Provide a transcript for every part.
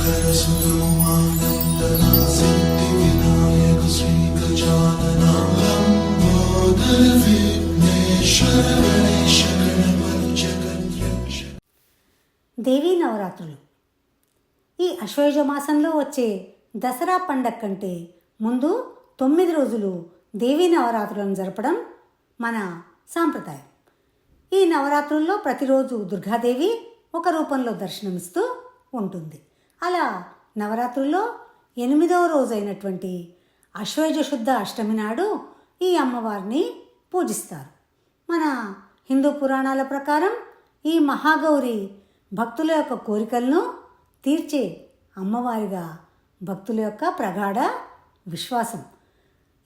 దేవీ నవరాత్రులు ఈ ఆశ్వయుజ మాసంలో వచ్చే దసరా పండగ కంటే ముందు 9 రోజులు దేవీ నవరాత్రులను జరపడం మన సాంప్రదాయం. ఈ నవరాత్రుల్లో ప్రతిరోజు దుర్గాదేవి ఒక రూపంలో దర్శనమిస్తూ ఉంటుంది. అలా నవరాత్రుల్లో 8వ రోజైనటువంటి ఆశ్వయుజ శుద్ధ అష్టమి నాడు ఈ అమ్మవారిని పూజిస్తారు. మన హిందూ పురాణాల ప్రకారం ఈ మహాగౌరి భక్తుల యొక్క కోరికలను తీర్చే అమ్మవారిగా భక్తుల యొక్క ప్రగాఢ విశ్వాసం.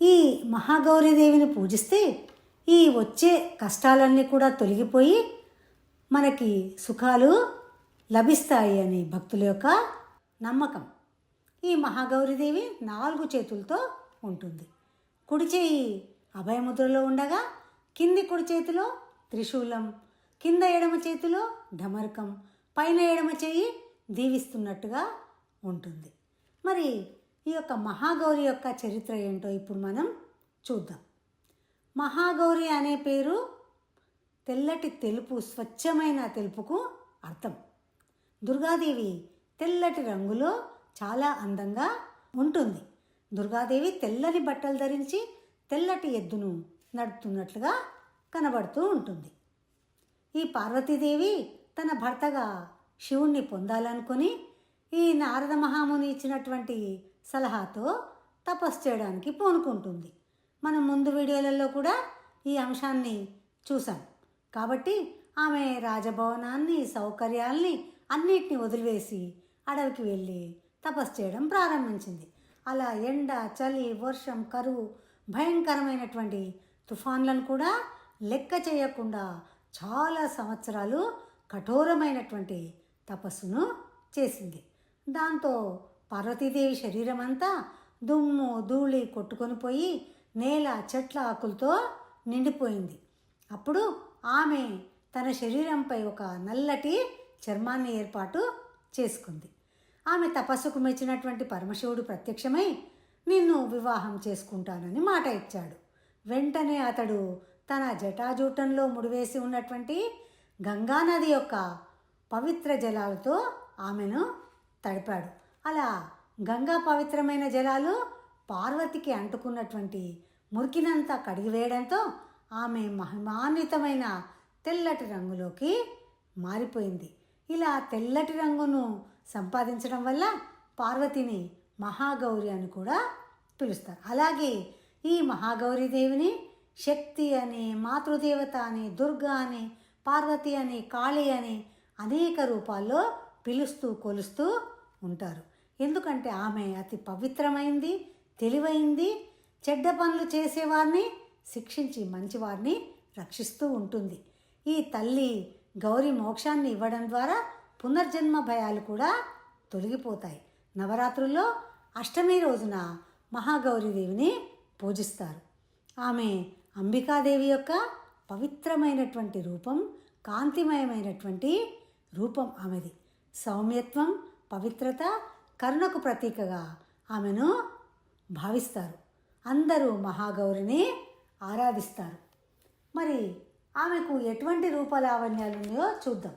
ఈ మహాగౌరీదేవిని పూజిస్తే ఈ వచ్చే కష్టాలన్నీ కూడా తొలగిపోయి మనకి సుఖాలు లభిస్తాయి అని భక్తుల యొక్క నమ్మకం. ఈ మహాగౌరీదేవి 4 చేతులతో ఉంటుంది. కుడి చేయి అభయముద్రలో ఉండగా కింది కుడి చేతిలో త్రిశూలం, కింద ఎడమ చేతిలో ఢమరుకం, పైన ఎడమ చేయి దీవిస్తున్నట్టుగా ఉంటుంది. మరి ఈ యొక్క మహాగౌరి యొక్క చరిత్ర ఏంటో ఇప్పుడు మనం చూద్దాం. మహాగౌరి అనే పేరు తెల్లటి తెలుపు, స్వచ్ఛమైన తెలుపుకు అర్థం. దుర్గాదేవి తెల్లటి రంగులో చాలా అందంగా ఉంటుంది. దుర్గాదేవి తెల్లని బట్టలు ధరించి తెల్లటి ఎద్దును నడుపుతున్నట్లుగా కనబడుతూ ఉంటుంది. ఈ పార్వతీదేవి తన భర్తగా శివుణ్ణి పొందాలనుకుని ఈ నారద మహాముని ఇచ్చినటువంటి సలహాతో తపస్సు చేయడానికి పూనుకుంటుంది. మనం ముందు వీడియోలలో కూడా ఈ అంశాన్ని చూసాం. కాబట్టి ఆమె రాజభవనాన్ని, సౌకర్యాల్ని అన్నిటిని వదిలివేసి అడవికి వెళ్ళి తపస్సు చేయడం ప్రారంభించింది. అలా ఎండ, చలి, వర్షం, కరువు, భయంకరమైనటువంటి తుఫాన్లను కూడా లెక్క చేయకుండా చాలా సంవత్సరాలు కఠోరమైనటువంటి తపస్సును చేసింది. దాంతో పార్వతీదేవి శరీరం అంతా దుమ్ము ధూళి కొట్టుకొని పోయి నేల, చెట్ల ఆకులతో నిండిపోయింది. అప్పుడు ఆమె తన శరీరంపై ఒక నల్లటి చర్మాన్ని ఏర్పాటు చేసుకుంది. ఆమె తపస్సుకు మెచ్చినటువంటి పరమశివుడు ప్రత్యక్షమై నిన్ను వివాహం చేసుకుంటానని మాట ఇచ్చాడు. వెంటనే అతడు తన జటాజూటంలో ముడివేసి ఉన్నటువంటి గంగానది యొక్క పవిత్ర జలాలతో ఆమెను తడిపాడు. అలా గంగా పవిత్రమైన జలాలు పార్వతికి అంటుకున్నటువంటి మురికినంతా కడిగివేయడంతో ఆమె మహిమాన్వితమైన తెల్లటి రంగులోకి మారిపోయింది. ఇలా తెల్లటి రంగును సంపాదించడం వల్ల పార్వతిని మహాగౌరి అని కూడా పిలుస్తారు. అలాగే ఈ మహాగౌరీదేవిని శక్తి అని, మాతృదేవత అని, దుర్గా అని, పార్వతి అని, కాళీ అని అనేక రూపాల్లో పిలుస్తూ కొలుస్తూ ఉంటారు. ఎందుకంటే ఆమె అతి పవిత్రమైంది, తెలివైంది, చెడ్డ పనులు చేసేవారిని శిక్షించి మంచివారిని రక్షిస్తూ ఉంటుంది. ఈ తల్లి గౌరీ మోక్షాన్ని ఇవ్వడం ద్వారా పునర్జన్మ భయాలు కూడా తొలగిపోతాయి. నవరాత్రుల్లో అష్టమి రోజున మహాగౌరీదేవిని పూజిస్తారు. ఆమె అంబికాదేవి యొక్క పవిత్రమైనటువంటి రూపం, కాంతిమయమైనటువంటి రూపం ఆమెది. సౌమ్యత్వం, పవిత్రత, కరుణకు ప్రతీకగా ఆమెను భావిస్తారు. అందరూ మహాగౌరిని ఆరాధిస్తారు. మరి ఆమెకు ఎటువంటి రూపలావణ్యాలు ఉన్నాయో చూద్దాం.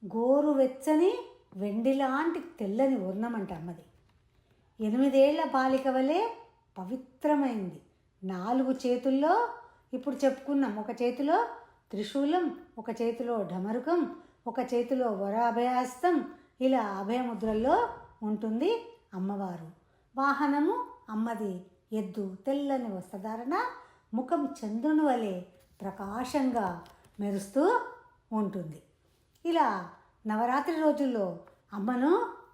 గోరువెచ్చని వెండిలాంటి తెల్లని వర్ణమంట అమ్మది. 8 ఏళ్ల బాలిక వలె పవిత్రమైంది. 4 చేతుల్లో ఇప్పుడు చెప్పుకున్నాం. ఒక చేతిలో త్రిశూలం, ఒక చేతిలో ఢమరుకం, ఒక చేతిలో వరాభయాస్తం, ఇలా అభయముద్రల్లో ఉంటుంది అమ్మవారు. వాహనము అమ్మది ఎద్దు. తెల్లని వస్త్రధారణ, ముఖం చంద్రుని వలె ప్రకాశంగా మెరుస్తూ ఉంటుంది. ఇలా నవరాత్రి రోజుల్లో అమ్మను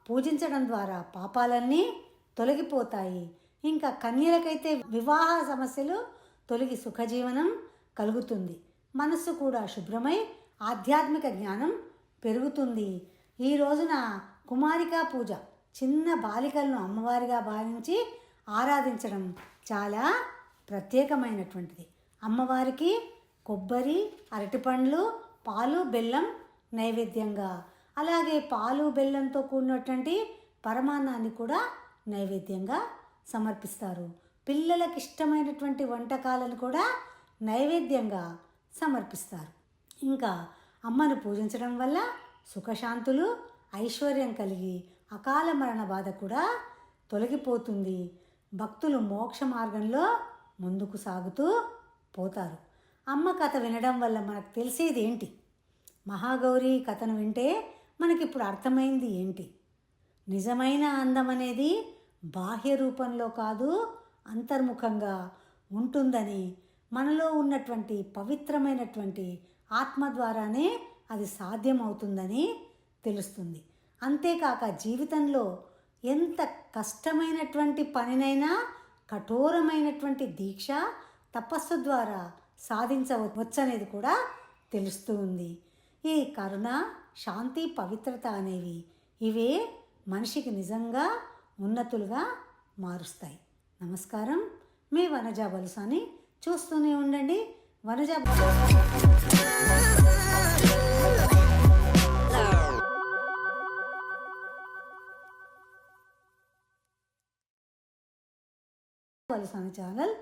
పూజించడం ద్వారా పాపాలన్నీ తొలగిపోతాయి. ఇంకా కన్యలకైతే వివాహ సమస్యలు తొలగి సుఖజీవనం కలుగుతుంది. మనస్సు కూడా శుభ్రమై ఆధ్యాత్మిక జ్ఞానం పెరుగుతుంది. ఈ రోజున కుమారికా పూజ, చిన్న బాలికలను అమ్మవారిగా భావించి ఆరాధించడం చాలా ప్రత్యేకమైనటువంటిది. అమ్మవారికి కొబ్బరి, అరటిపండ్లు, పాలు, బెల్లం నైవేద్యంగా, అలాగే పాలు బెల్లంతో కూడినటువంటి పరమాన్నాన్ని కూడా నైవేద్యంగా సమర్పిస్తారు. పిల్లలకు ఇష్టమైనటువంటి వంటకాలను కూడా నైవేద్యంగా సమర్పిస్తారు. ఇంకా అమ్మను పూజించడం వల్ల సుఖశాంతులు, ఐశ్వర్యం కలిగి అకాల మరణ బాధ కూడా తొలగిపోతుంది. భక్తులు మోక్ష మార్గంలో ముందుకు సాగుతూ పోతారు. అమ్మ కథ వినడం వల్ల మనకు తెలిసేది ఏంటి? మహాగౌరి కథను వింటే మనకిప్పుడు అర్థమైంది ఏంటి? నిజమైన అందం అనేది బాహ్య రూపంలో కాదు, అంతర్ముఖంగా ఉంటుందని, మనలో ఉన్నటువంటి పవిత్రమైనటువంటి ఆత్మ ద్వారానే అది సాధ్యమవుతుందని తెలుస్తుంది. అంతేకాక జీవితంలో ఎంత కష్టమైనటువంటి పనినైనా కఠోరమైనటువంటి దీక్ష, తపస్సు ద్వారా సాధించవచ్చనేది కూడా తెలుస్తూ ఉంది. ఈ కరుణ, శాంతి, పవిత్రత అనేవి ఇవే మనిషికి నిజంగా ఉన్నతులుగా మారుస్తాయి. నమస్కారం, మీ వనజ బలుసాని. చూస్తూనే ఉండండి వనజ బలుసాని ఛానల్.